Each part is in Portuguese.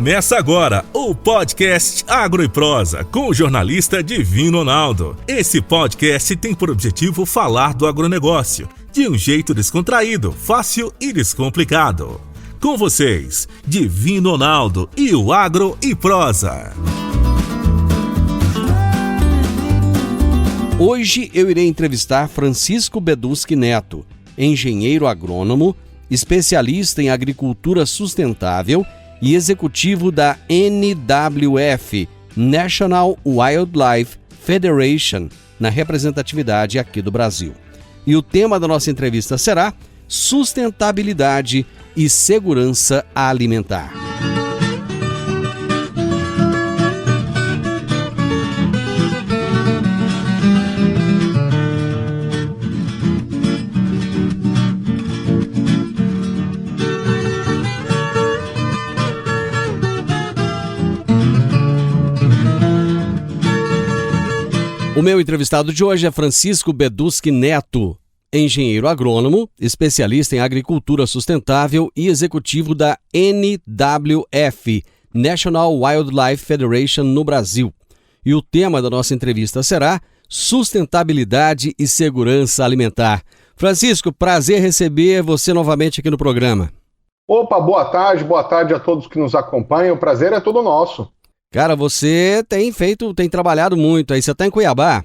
Começa agora o podcast Agro e Prosa com o jornalista Divino Ronaldo. Esse podcast tem por objetivo falar do agronegócio de um jeito descontraído, fácil e descomplicado. Com vocês, Divino Ronaldo e o Agro e Prosa. Hoje eu irei entrevistar Francisco Beduschi Neto, engenheiro agrônomo, especialista em agricultura sustentável e executivo da NWF, National Wildlife Federation, na representatividade aqui do Brasil. E o tema da nossa entrevista será sustentabilidade e segurança alimentar. O meu entrevistado de hoje é Francisco Beduschi Neto, engenheiro agrônomo, especialista em agricultura sustentável e executivo da NWF, National Wildlife Federation, no Brasil. E o tema da nossa entrevista será sustentabilidade e segurança alimentar. Francisco, prazer receber você novamente aqui no programa. Opa, boa tarde a todos que nos acompanham, o prazer é todo nosso. Cara, você tem trabalhado muito aí, você está em Cuiabá?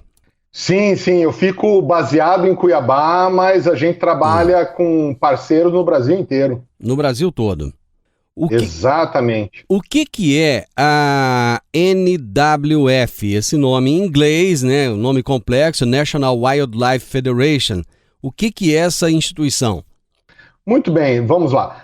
Sim, eu fico baseado em Cuiabá, mas a gente trabalha com parceiros no Brasil inteiro. No Brasil todo. Exatamente. O que é a NWF? Esse nome em inglês, né? O nome complexo, National Wildlife Federation. O que é essa instituição? Muito bem, vamos lá.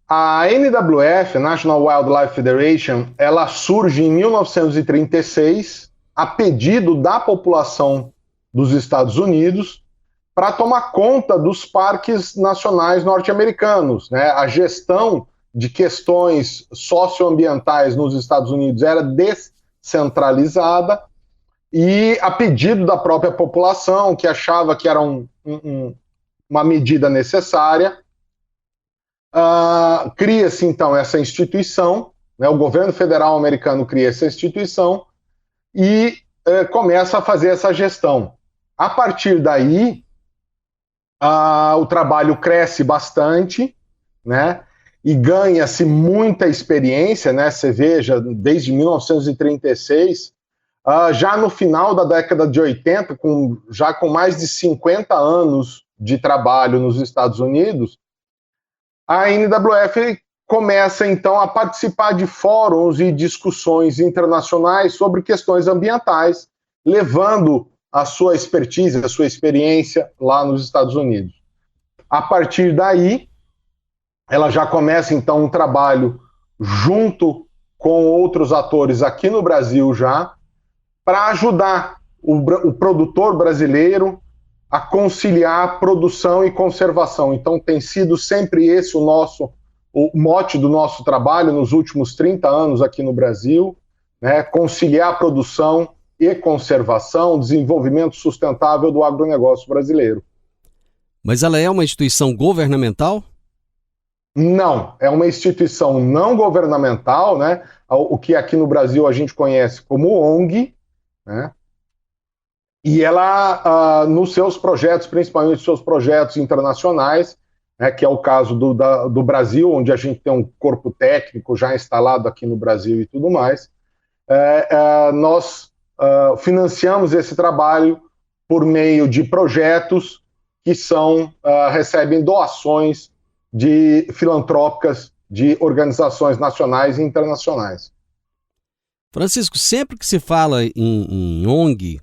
A NWF, National Wildlife Federation, ela surge em 1936 a pedido da população dos Estados Unidos para tomar conta dos parques nacionais norte-americanos, né? A gestão de questões socioambientais nos Estados Unidos era descentralizada e a pedido da própria população, que achava que era uma medida necessária, cria-se então essa instituição, né? O governo federal americano cria essa instituição e começa a fazer essa gestão. A partir daí, o trabalho cresce bastante, né? E ganha-se muita experiência, né? Você veja, desde 1936, já no final da década de 80, já com mais de 50 anos de trabalho nos Estados Unidos, a NWF começa, então, a participar de fóruns e discussões internacionais sobre questões ambientais, levando a sua expertise, a sua experiência lá nos Estados Unidos. A partir daí, ela já começa, então, um trabalho junto com outros atores aqui no Brasil já, para ajudar o produtor brasileiro a conciliar produção e conservação. Então tem sido sempre esse o mote do nosso trabalho nos últimos 30 anos aqui no Brasil, né? Conciliar produção e conservação, desenvolvimento sustentável do agronegócio brasileiro. Mas ela é uma instituição governamental? Não, é uma instituição não governamental, né? O que aqui no Brasil a gente conhece como ONG, né? E ela, nos seus projetos, principalmente seus projetos internacionais, né, que é o caso do Brasil, onde a gente tem um corpo técnico já instalado aqui no Brasil e tudo mais, nós financiamos esse trabalho por meio de projetos que recebem doações filantrópicas de organizações nacionais e internacionais. Francisco, sempre que se fala em ONG,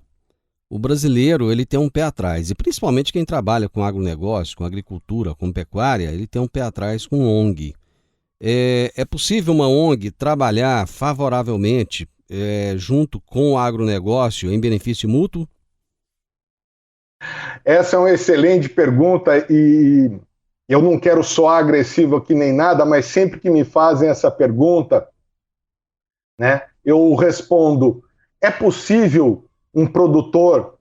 o brasileiro ele tem um pé atrás, e principalmente quem trabalha com agronegócio, com agricultura, com pecuária, ele tem um pé atrás com ONG. É possível uma ONG trabalhar favoravelmente junto com o agronegócio em benefício mútuo? Essa é uma excelente pergunta e eu não quero soar agressivo aqui nem nada, mas sempre que me fazem essa pergunta, né, eu respondo: é possível um produtor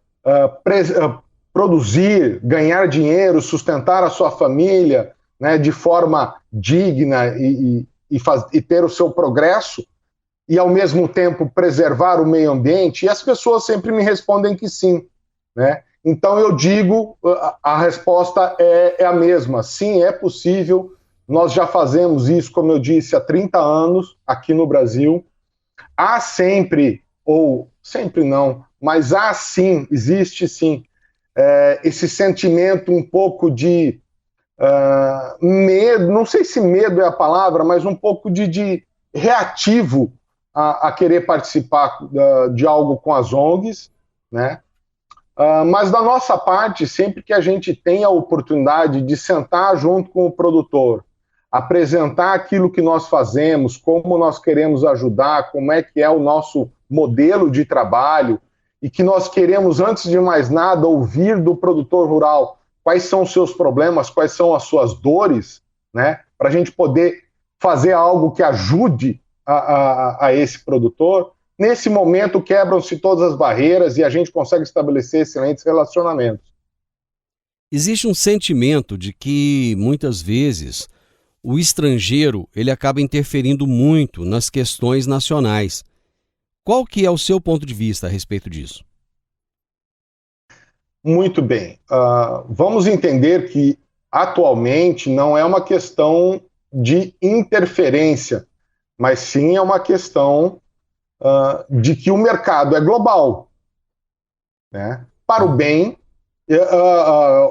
produzir, ganhar dinheiro, sustentar a sua família, né, de forma digna e ter o seu progresso e, ao mesmo tempo, preservar o meio ambiente? E as pessoas sempre me respondem que sim, né? Então, eu digo, a resposta é a mesma. Sim, é possível. Nós já fazemos isso, como eu disse, há 30 anos aqui no Brasil. Há sempre, ou sempre não, mas há sim, existe sim, esse sentimento um pouco de medo, não sei se medo é a palavra, mas um pouco de reativo a querer participar de algo com as ONGs, né? Mas da nossa parte, sempre que a gente tem a oportunidade de sentar junto com o produtor, apresentar aquilo que nós fazemos, como nós queremos ajudar, como é que é o nosso modelo de trabalho, e que nós queremos, antes de mais nada, ouvir do produtor rural quais são os seus problemas, quais são as suas dores, né, para a gente poder fazer algo que ajude a esse produtor. Nesse momento, quebram-se todas as barreiras e a gente consegue estabelecer excelentes relacionamentos. Existe um sentimento de que, muitas vezes, o estrangeiro ele acaba interferindo muito nas questões nacionais. Qual que é o seu ponto de vista a respeito disso? Muito bem. Vamos entender que, atualmente, não é uma questão de interferência, mas sim é uma questão de que o mercado é global, né? Para o bem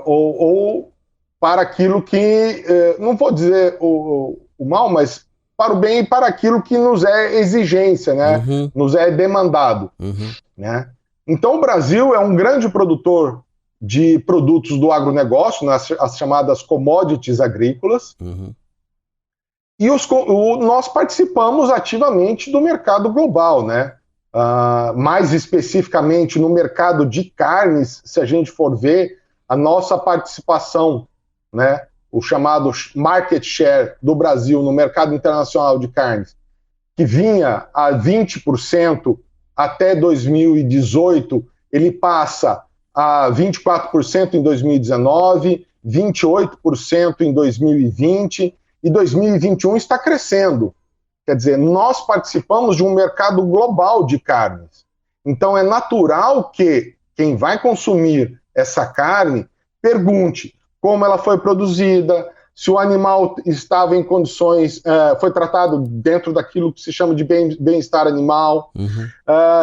ou para aquilo que, não vou dizer o mal, mas para o bem e para aquilo que nos é exigência, né? Uhum. Nos é demandado. Uhum. Né? Então o Brasil é um grande produtor de produtos do agronegócio, as chamadas commodities agrícolas, Uhum. e nós participamos ativamente do mercado global, né? Mais especificamente no mercado de carnes, se a gente for ver a nossa participação, né? O chamado market share do Brasil no mercado internacional de carnes, que vinha a 20% até 2018, ele passa a 24% em 2019, 28% em 2020, e 2021 está crescendo. Quer dizer, nós participamos de um mercado global de carnes. Então é natural que quem vai consumir essa carne pergunte como ela foi produzida, se o animal estava em condições, foi tratado dentro daquilo que se chama de bem-estar animal,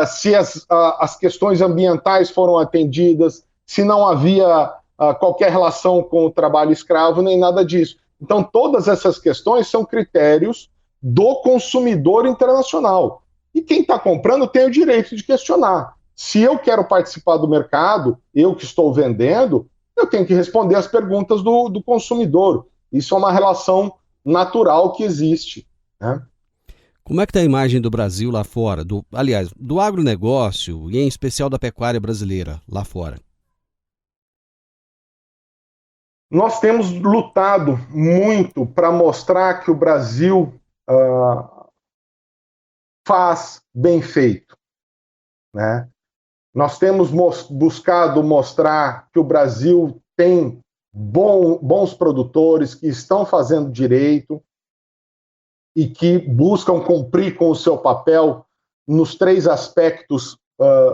se as questões ambientais foram atendidas, se não havia qualquer relação com o trabalho escravo, nem nada disso. Então, todas essas questões são critérios do consumidor internacional. E quem está comprando tem o direito de questionar. Se eu quero participar do mercado, eu que estou vendendo, eu tenho que responder às perguntas do consumidor. Isso é uma relação natural que existe, né? Como é que está a imagem do Brasil lá fora? Aliás, do agronegócio e em especial da pecuária brasileira lá fora? Nós temos lutado muito para mostrar que o Brasil faz bem feito, né? Nós temos buscado mostrar que o Brasil tem bons produtores que estão fazendo direito e que buscam cumprir com o seu papel nos 3 aspectos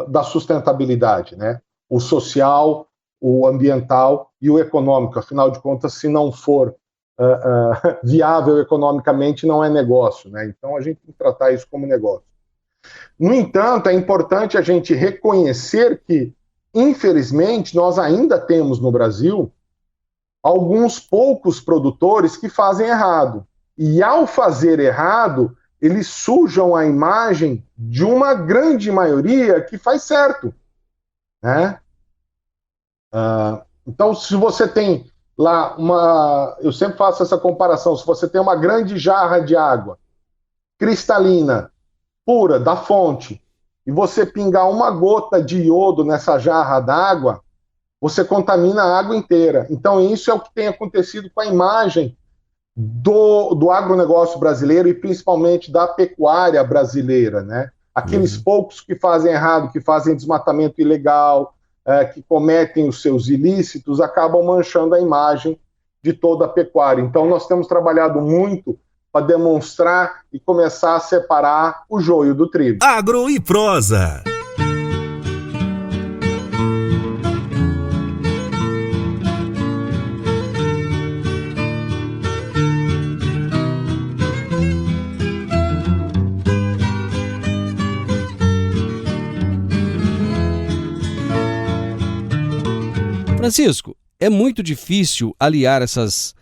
da sustentabilidade, né? O social, o ambiental e o econômico. Afinal de contas, se não for viável economicamente, não é negócio, né? Então a gente tem que tratar isso como negócio. No entanto, é importante a gente reconhecer que, infelizmente, nós ainda temos no Brasil alguns poucos produtores que fazem errado. E ao fazer errado, eles sujam a imagem de uma grande maioria que faz certo, né? Então, se você tem lá eu sempre faço essa comparação, se você tem uma grande jarra de água cristalina, pura, da fonte, e você pingar uma gota de iodo nessa jarra d'água, você contamina a água inteira. Então, isso é o que tem acontecido com a imagem do agronegócio brasileiro e principalmente da pecuária brasileira, né? Aqueles poucos que fazem errado, que fazem desmatamento ilegal, que cometem os seus ilícitos, acabam manchando a imagem de toda a pecuária. Então, nós temos trabalhado muito para demonstrar e começar a separar o joio do trigo. Agro e Prosa. Francisco, é muito difícil aliar essas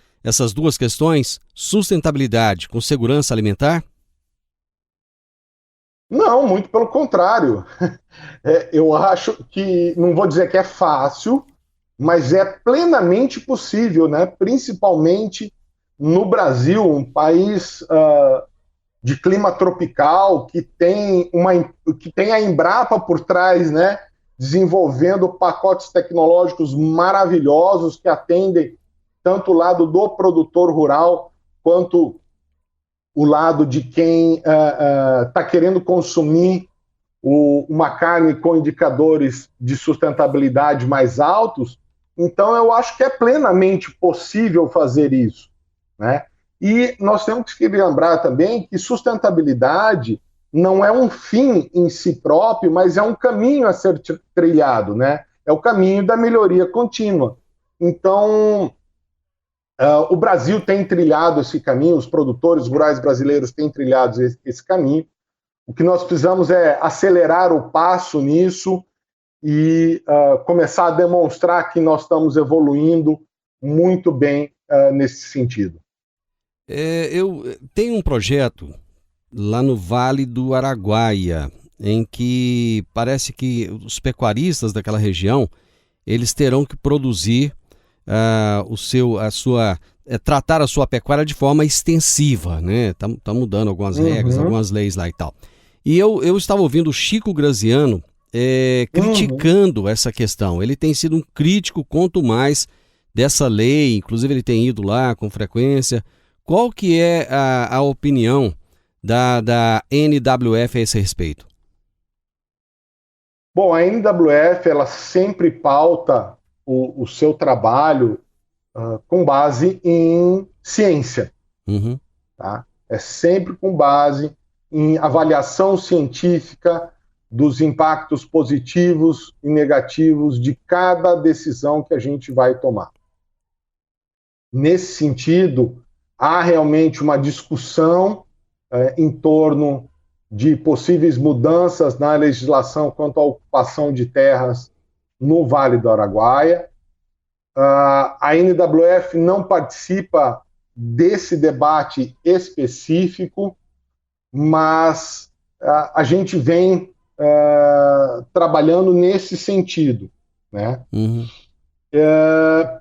duas questões, sustentabilidade com segurança alimentar? Não, muito pelo contrário. Eu acho que, não vou dizer que é fácil, mas é plenamente possível, né? Principalmente no Brasil, um país de clima tropical, que tem a Embrapa por trás, né? Desenvolvendo pacotes tecnológicos maravilhosos que atendem tanto o lado do produtor rural quanto o lado de quem está querendo consumir uma carne com indicadores de sustentabilidade mais altos. Então, eu acho que é plenamente possível fazer isso, né? E nós temos que lembrar também que sustentabilidade não é um fim em si próprio, mas é um caminho a ser trilhado, né? É o caminho da melhoria contínua. Então, o Brasil tem trilhado esse caminho, os produtores rurais brasileiros têm trilhado esse caminho. O que nós precisamos é acelerar o passo nisso e começar a demonstrar que nós estamos evoluindo muito bem nesse sentido. Eu tenho um projeto lá no Vale do Araguaia, em que parece que os pecuaristas daquela região, eles terão que produzir tratar a sua pecuária de forma extensiva, né? Tá mudando algumas regras, algumas leis lá e tal. E eu estava ouvindo o Chico Graziano criticando essa questão. Ele tem sido um crítico quanto mais dessa lei, inclusive ele tem ido lá com frequência. Qual que é a opinião da NWF a esse respeito? Bom, a NWF ela sempre pauta o seu trabalho com base em ciência. Tá? É sempre com base em avaliação científica dos impactos positivos e negativos de cada decisão que a gente vai tomar. Nesse sentido, há realmente uma discussão em torno de possíveis mudanças na legislação quanto à ocupação de terras no Vale do Araguaia. A NWF não participa desse debate específico, mas a gente vem trabalhando nesse sentido, né?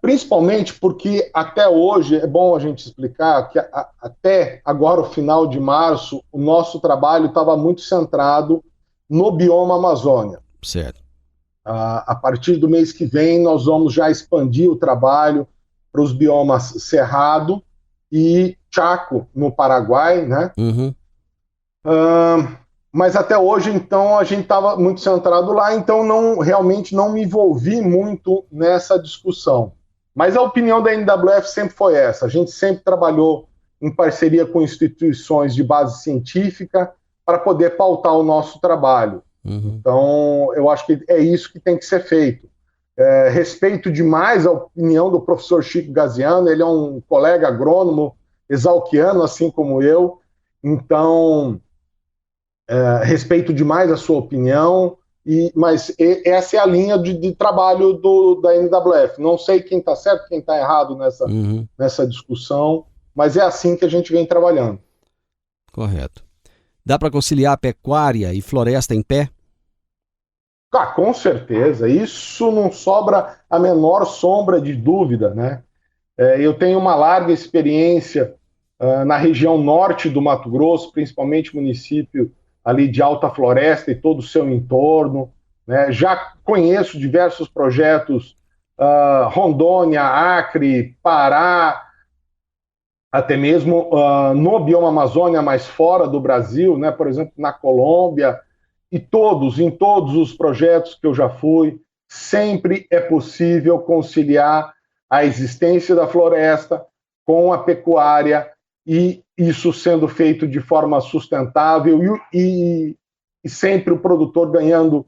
Principalmente porque até hoje, é bom a gente explicar que até agora, o final de março, o nosso trabalho estava muito centrado no bioma Amazônia. Certo. A partir do mês que vem, nós vamos já expandir o trabalho para os biomas Cerrado e Chaco, no Paraguai, né? Mas até hoje, então, a gente estava muito centrado lá, então realmente não me envolvi muito nessa discussão. Mas a opinião da NWF sempre foi essa. A gente sempre trabalhou em parceria com instituições de base científica para poder pautar o nosso trabalho. Então, eu acho que é isso que tem que ser feito. Respeito demais a opinião do professor Chico Graziano, ele é um colega agrônomo exalquiano, assim como eu, então respeito demais a sua opinião, mas essa é a linha de trabalho da NWF. Não sei quem está certo, quem está errado nessa discussão, mas é assim que a gente vem trabalhando. Correto. Dá para conciliar pecuária e floresta em pé? Com certeza, isso não sobra a menor sombra de dúvida, né? Eu tenho uma larga experiência na região norte do Mato Grosso, principalmente município ali de Alta Floresta e todo o seu entorno, né? Já conheço diversos projetos, Rondônia, Acre, Pará, até mesmo no bioma Amazônia, mais fora do Brasil, né? Por exemplo, na Colômbia, e em todos os projetos que eu já fui, sempre é possível conciliar a existência da floresta com a pecuária e isso sendo feito de forma sustentável e sempre o produtor ganhando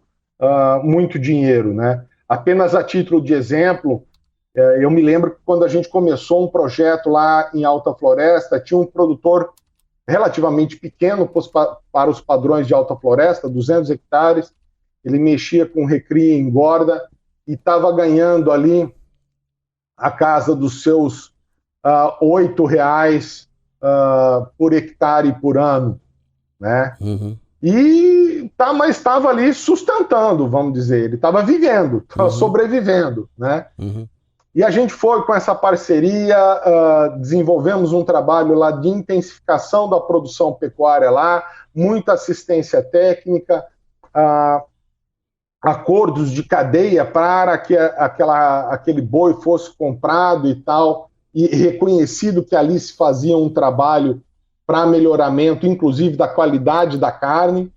muito dinheiro, né? Apenas a título de exemplo, eu me lembro que quando a gente começou um projeto lá em Alta Floresta, tinha um produtor relativamente pequeno para os padrões de Alta Floresta, 200 hectares, ele mexia com recria e engorda e estava ganhando ali a casa dos seus R$ 8 por hectare por ano, né? Uhum. Mas estava ali sustentando, vamos dizer, ele estava vivendo, estava sobrevivendo, né? Uhum. E a gente foi com essa parceria, desenvolvemos um trabalho lá de intensificação da produção pecuária lá, muita assistência técnica, acordos de cadeia para que aquele boi fosse comprado e tal, e reconhecido que ali se fazia um trabalho para melhoramento, inclusive da qualidade da carne.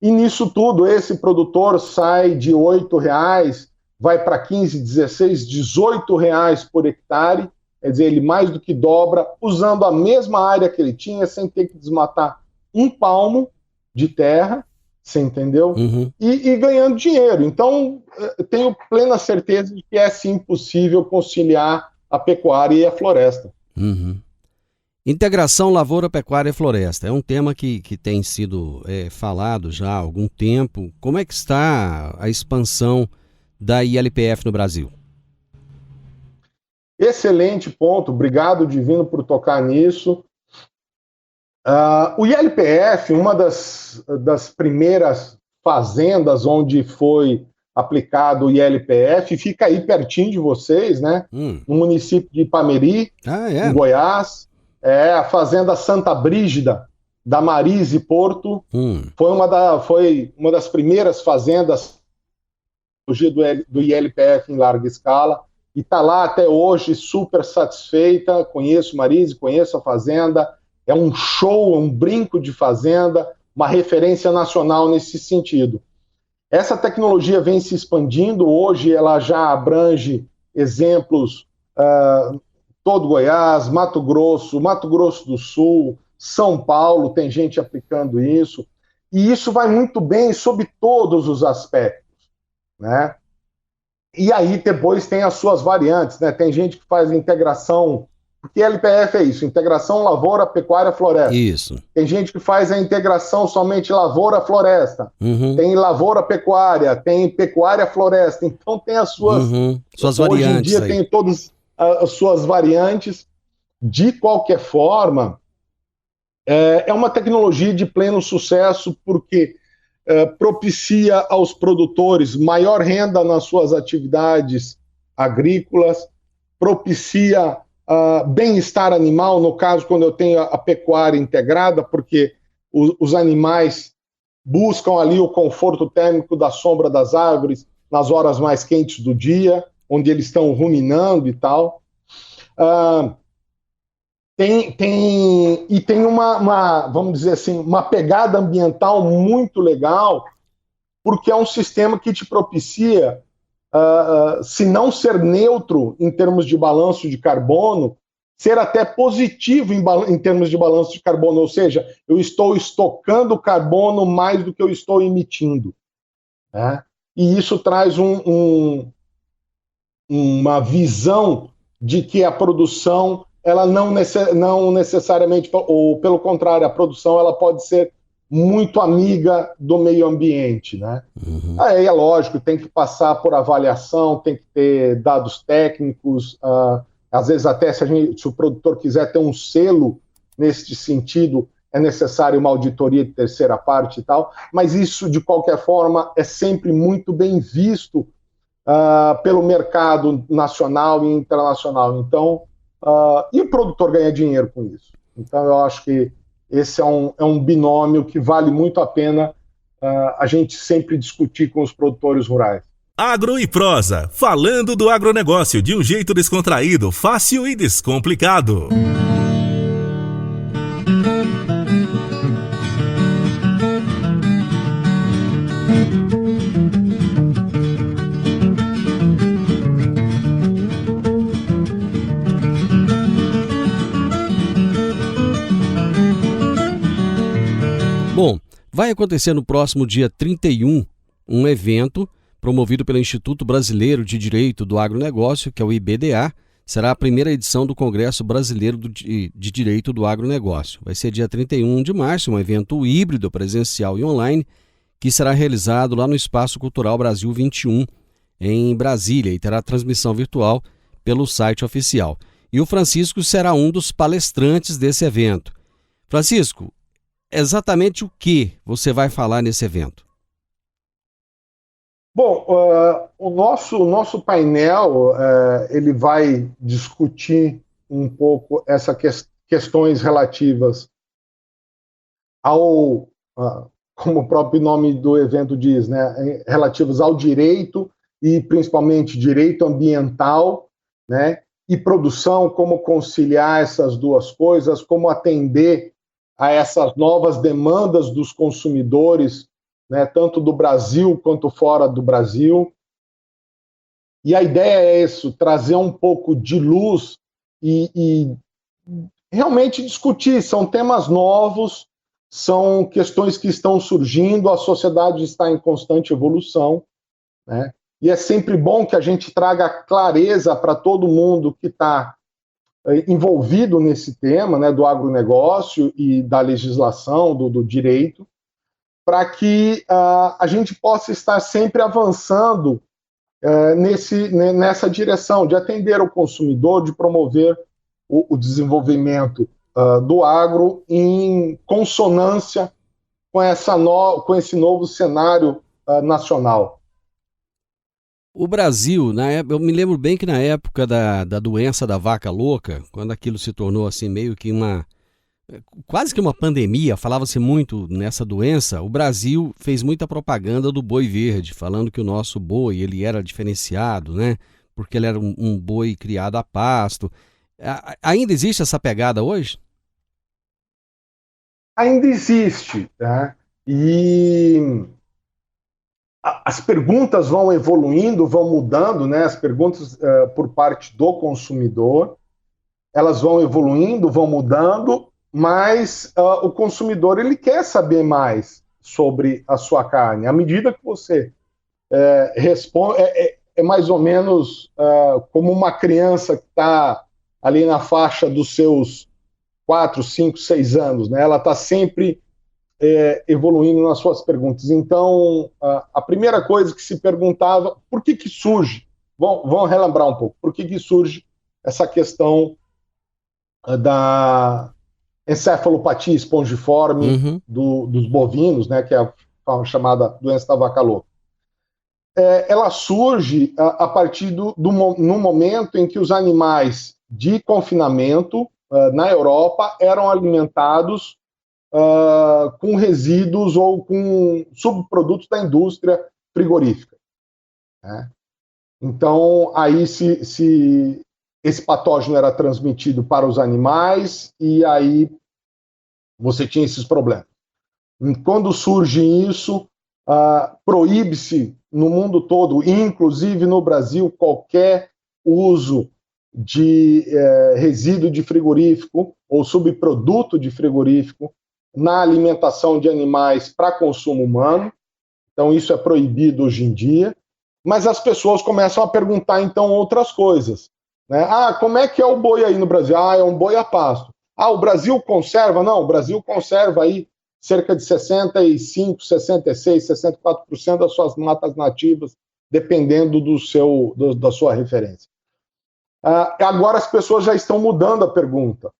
E nisso tudo, esse produtor sai de R$ 8,00, vai para 15, 16, 18 reais por hectare, quer dizer, ele mais do que dobra, usando a mesma área que ele tinha, sem ter que desmatar um palmo de terra, você entendeu? Uhum. E ganhando dinheiro. Então, eu tenho plena certeza de que é sim possível conciliar a pecuária e a floresta. Uhum. Integração lavoura, pecuária e floresta é um tema que tem sido falado já há algum tempo. Como é que está a expansão da ILPF no Brasil? Excelente ponto, obrigado Divino por tocar nisso. O ILPF, uma das primeiras fazendas onde foi aplicado o ILPF, fica aí pertinho de vocês, né? No município de Ipameri, em Goiás. É a fazenda Santa Brígida, da Marise Porto. Foi uma das primeiras fazendas do ILPF em larga escala, e está lá até hoje super satisfeita. Conheço Marise, conheço a fazenda, é um show, é um brinco de fazenda, uma referência nacional nesse sentido. Essa tecnologia vem se expandindo, hoje ela já abrange exemplos todo Goiás, Mato Grosso do Sul, São Paulo, tem gente aplicando isso, e isso vai muito bem sob todos os aspectos, né? E aí depois tem as suas variantes, né? Tem gente que faz integração, porque LPF é isso, integração lavoura, pecuária, floresta. Isso. Tem gente que faz a integração somente lavoura, floresta. Uhum. Tem lavoura, pecuária, tem pecuária, floresta. Então tem as suas, suas variantes. Hoje em dia aí tem todas as suas variantes. De qualquer forma, é uma tecnologia de pleno sucesso, porque propicia aos produtores maior renda nas suas atividades agrícolas, propicia bem-estar animal, no caso, quando eu tenho a pecuária integrada, porque os animais buscam ali o conforto térmico da sombra das árvores nas horas mais quentes do dia, onde eles estão ruminando e tal. Tem uma, vamos dizer assim, uma pegada ambiental muito legal, porque é um sistema que te propicia, se não ser neutro em termos de balanço de carbono, ser até positivo em termos de balanço de carbono, ou seja, eu estou estocando carbono mais do que eu estou emitindo, né? E isso traz uma visão de que a produção, ela não necessariamente, ou pelo contrário, a produção ela pode ser muito amiga do meio ambiente, né? Aí é lógico, tem que passar por avaliação, tem que ter dados técnicos, às vezes até se o produtor quiser ter um selo nesse sentido, é necessário uma auditoria de terceira parte e tal, mas isso, de qualquer forma, é sempre muito bem visto pelo mercado nacional e internacional. Então, e o produtor ganha dinheiro com isso. Então, eu acho que esse é um binômio que vale muito a pena a gente sempre discutir com os produtores rurais. Agro e Prosa, falando do agronegócio de um jeito descontraído, fácil e descomplicado. Vai acontecer no próximo dia 31 um evento promovido pelo Instituto Brasileiro de Direito do Agronegócio, que é o IBDA. Será a primeira edição do Congresso Brasileiro de Direito do Agronegócio. Vai ser dia 31 de março, um evento híbrido, presencial e online, que será realizado lá no Espaço Cultural Brasil 21, em Brasília, e terá transmissão virtual pelo site oficial. E o Francisco será um dos palestrantes desse evento. Francisco, exatamente o que você vai falar nesse evento? Bom, o nosso painel ele vai discutir um pouco essas questões relativas ao, como o próprio nome do evento diz, né, relativas ao direito e principalmente direito ambiental, né, e produção, como conciliar essas duas coisas, como atender a essas novas demandas dos consumidores, né, tanto do Brasil quanto fora do Brasil. E a ideia é isso, trazer um pouco de luz e realmente discutir. São temas novos, são questões que estão surgindo, a sociedade está em constante evolução, né? E é sempre bom que a gente traga clareza para todo mundo que está envolvido nesse tema, né, do agronegócio e da legislação, do direito, para que a gente possa estar sempre avançando nessa direção de atender o consumidor, de promover o desenvolvimento do agro em consonância com esse novo cenário nacional. O Brasil, eu me lembro bem que na época da doença da vaca louca, quando aquilo se tornou assim meio que quase que uma pandemia, falava-se muito nessa doença, o Brasil fez muita propaganda do boi verde, falando que o nosso boi ele era diferenciado, né? Porque ele era um boi criado a pasto. Ainda existe essa pegada hoje? Ainda existe, né? E as perguntas vão evoluindo, vão mudando, né? As perguntas por parte do consumidor, elas vão evoluindo, vão mudando, mas o consumidor ele quer saber mais sobre a sua carne. À medida que você responde, é mais ou menos como uma criança que está ali na faixa dos seus 4, 5, 6 anos, né? Ela está sempre evoluindo nas suas perguntas. Então, a primeira coisa que se perguntava, por que surge? Vamos relembrar um pouco. Por que surge essa questão da encefalopatia espongiforme dos bovinos, né, que é a chamada doença da vaca louca? Ela surge a partir no momento em que os animais de confinamento na Europa eram alimentados com resíduos ou com subprodutos da indústria frigorífica, né? Então, aí se esse patógeno era transmitido para os animais e aí você tinha esses problemas. E quando surge isso, proíbe-se no mundo todo, inclusive no Brasil, qualquer uso de resíduo de frigorífico ou subproduto de frigorífico na alimentação de animais para consumo humano. Então isso é proibido hoje em dia, mas as pessoas começam a perguntar então outras coisas, né? Como é que é o boi aí no Brasil? É um boi a pasto. O Brasil conserva? Não, o Brasil conserva aí cerca de 65, 66, 64% das suas matas nativas, dependendo da sua referência. Agora as pessoas já estão mudando a pergunta,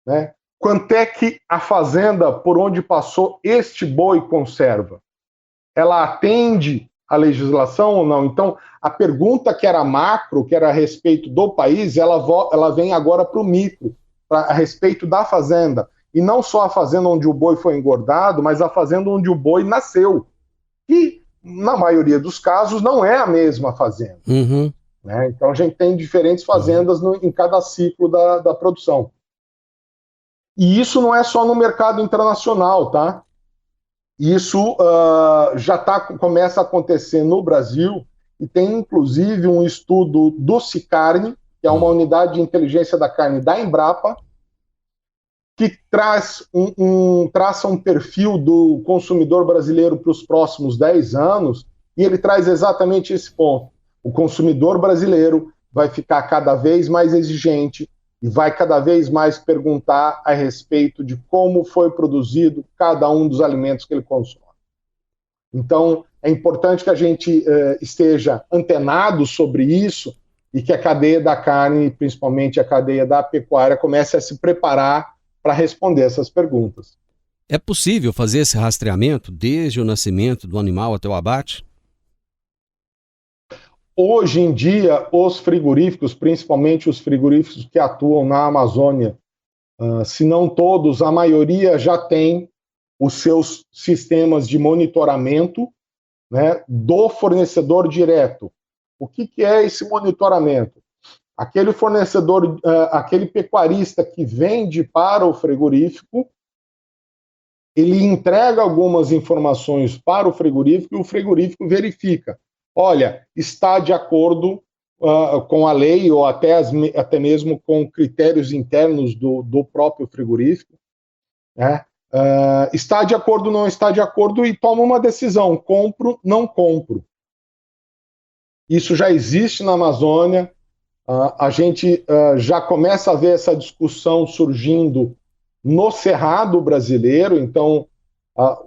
né? Quanto é que a fazenda por onde passou este boi conserva? Ela atende à legislação ou não? Então, a pergunta que era macro, que era a respeito do país, ela vem agora para o micro, a respeito da fazenda. E não só a fazenda onde o boi foi engordado, mas a fazenda onde o boi nasceu. E, na maioria dos casos, não é a mesma fazenda. Né? Então, a gente tem diferentes fazendas em cada ciclo da produção. E isso não é só no mercado internacional, tá? Isso já começa a acontecer no Brasil, e tem inclusive um estudo do Cicarne, que é uma unidade de inteligência da carne da Embrapa, que traça um perfil do consumidor brasileiro para os próximos 10 anos, e ele traz exatamente esse ponto. O consumidor brasileiro vai ficar cada vez mais exigente e vai cada vez mais perguntar a respeito de como foi produzido cada um dos alimentos que ele consome. Então, é importante que a gente esteja antenado sobre isso e que a cadeia da carne, principalmente a cadeia da pecuária, comece a se preparar para responder essas perguntas. É possível fazer esse rastreamento desde o nascimento do animal até o abate? Hoje em dia, os frigoríficos, principalmente os frigoríficos que atuam na Amazônia, se não todos, a maioria já tem os seus sistemas de monitoramento, né, do fornecedor direto. O que é esse monitoramento? Aquele fornecedor, aquele pecuarista que vende para o frigorífico, ele entrega algumas informações para o frigorífico e o frigorífico verifica. Olha, está de acordo com a lei ou até mesmo com critérios internos do próprio frigorífico, né? Está de acordo, não está de acordo, e toma uma decisão, compro, não compro. Isso já existe na Amazônia, a gente já começa a ver essa discussão surgindo no Cerrado brasileiro, então,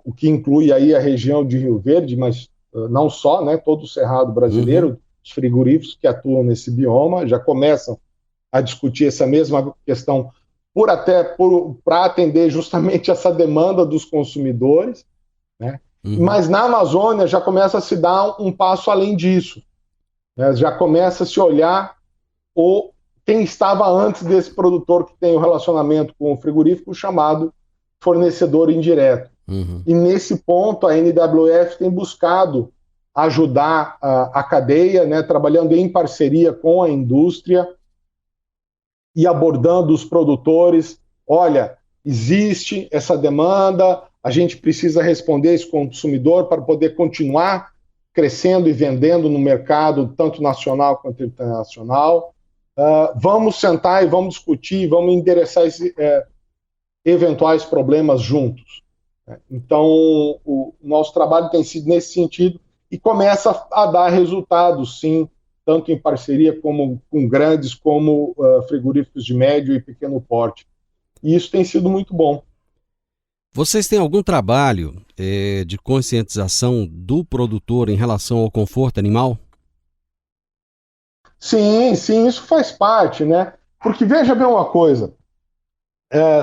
o que inclui aí a região de Rio Verde, mas não só, né, todo o Cerrado brasileiro, os frigoríficos que atuam nesse bioma já começam a discutir essa mesma questão para atender justamente essa demanda dos consumidores, né? Mas na Amazônia já começa a se dar um passo além disso, né? Já começa a se olhar quem estava antes desse produtor que tem o relacionamento com o frigorífico, chamado fornecedor indireto. E nesse ponto a NWF tem buscado ajudar a cadeia, né, trabalhando em parceria com a indústria e abordando os produtores. Olha, existe essa demanda, a gente precisa responder esse consumidor para poder continuar crescendo e vendendo no mercado, tanto nacional quanto internacional. Vamos sentar e vamos discutir, vamos endereçar esses eventuais problemas juntos. Então, o nosso trabalho tem sido nesse sentido e começa a dar resultados, sim, tanto em parceria com grandes como frigoríficos de médio e pequeno porte. E isso tem sido muito bom. Vocês têm algum trabalho de conscientização do produtor em relação ao conforto animal? Sim, isso faz parte, né? Porque veja bem uma coisa,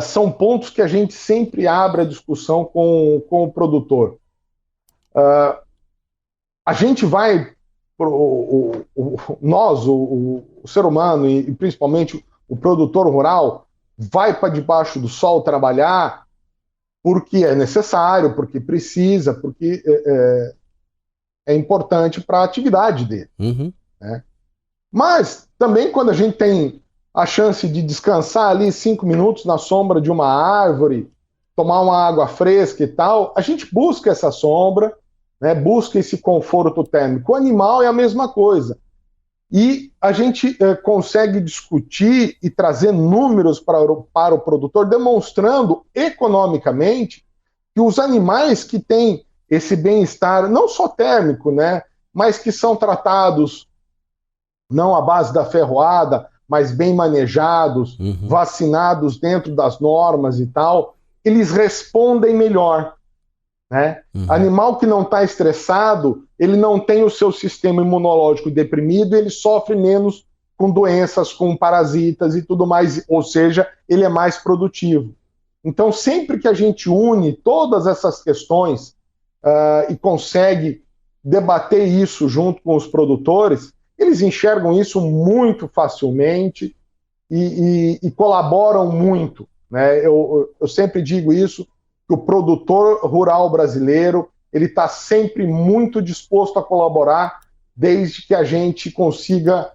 são pontos que a gente sempre abre a discussão com o produtor. A gente vai, nós, o ser humano e principalmente o produtor rural, vai para debaixo do sol trabalhar porque é necessário, porque precisa, porque é importante para a atividade dele. Né? Mas também quando a gente tem a chance de descansar ali 5 minutos na sombra de uma árvore, tomar uma água fresca e tal, a gente busca essa sombra, né, busca esse conforto térmico. O animal é a mesma coisa. E a gente consegue discutir e trazer números para o produtor, demonstrando economicamente que os animais que têm esse bem-estar, não só térmico, né, mas que são tratados não à base da ferroada, mas bem manejados, vacinados dentro das normas e tal, eles respondem melhor. Né? Animal que não está estressado, ele não tem o seu sistema imunológico deprimido, ele sofre menos com doenças, com parasitas e tudo mais, ou seja, ele é mais produtivo. Então, sempre que a gente une todas essas questões e consegue debater isso junto com os produtores, eles enxergam isso muito facilmente e colaboram muito. Né? Eu sempre digo isso, que o produtor rural brasileiro ele está sempre muito disposto a colaborar, desde que a gente consiga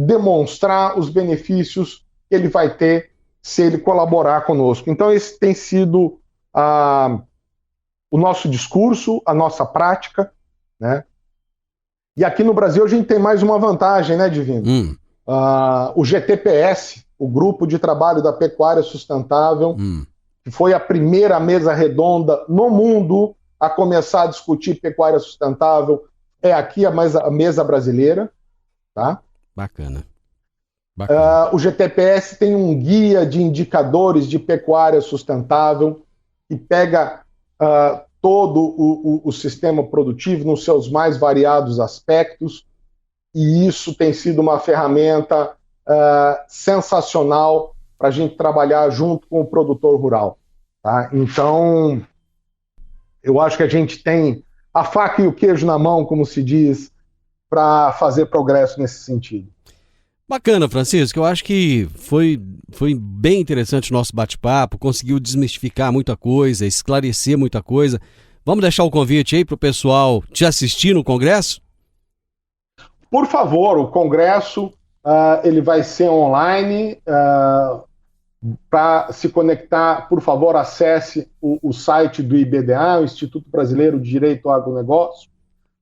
demonstrar os benefícios que ele vai ter se ele colaborar conosco. Então esse tem sido o nosso discurso, a nossa prática, né? E aqui no Brasil a gente tem mais uma vantagem, né, Divino? O GTPS, o Grupo de Trabalho da Pecuária Sustentável, que foi a primeira mesa redonda no mundo a começar a discutir pecuária sustentável. É aqui a mesa brasileira. Tá? Bacana. O GTPS tem um guia de indicadores de pecuária sustentável que pega todo o sistema produtivo nos seus mais variados aspectos, e isso tem sido uma ferramenta sensacional para a gente trabalhar junto com o produtor rural. Tá? Então, eu acho que a gente tem a faca e o queijo na mão, como se diz, para fazer progresso nesse sentido. Bacana, Francisco. Eu acho que foi bem interessante o nosso bate-papo, conseguiu desmistificar muita coisa, esclarecer muita coisa. Vamos deixar o convite aí para o pessoal te assistir no Congresso? Por favor, o Congresso ele vai ser online. Para se conectar, por favor, acesse o site do IBDA, o Instituto Brasileiro de Direito ao Agronegócio.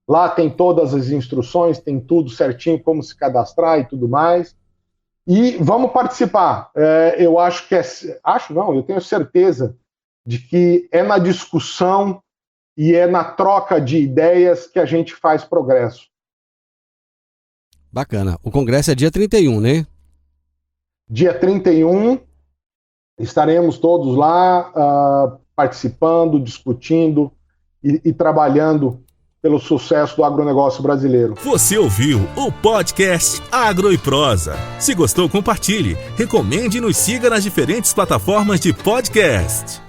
Lá tem todas as instruções, tem tudo certinho, como se cadastrar e tudo mais. E vamos participar. Eu acho que eu tenho certeza de que é na discussão e é na troca de ideias que a gente faz progresso. Bacana. O Congresso é dia 31, né? Dia 31, estaremos todos lá participando, discutindo e trabalhando pelo sucesso do agronegócio brasileiro. Você ouviu o podcast Agro e Prosa. Se gostou, compartilhe, recomende e nos siga nas diferentes plataformas de podcast.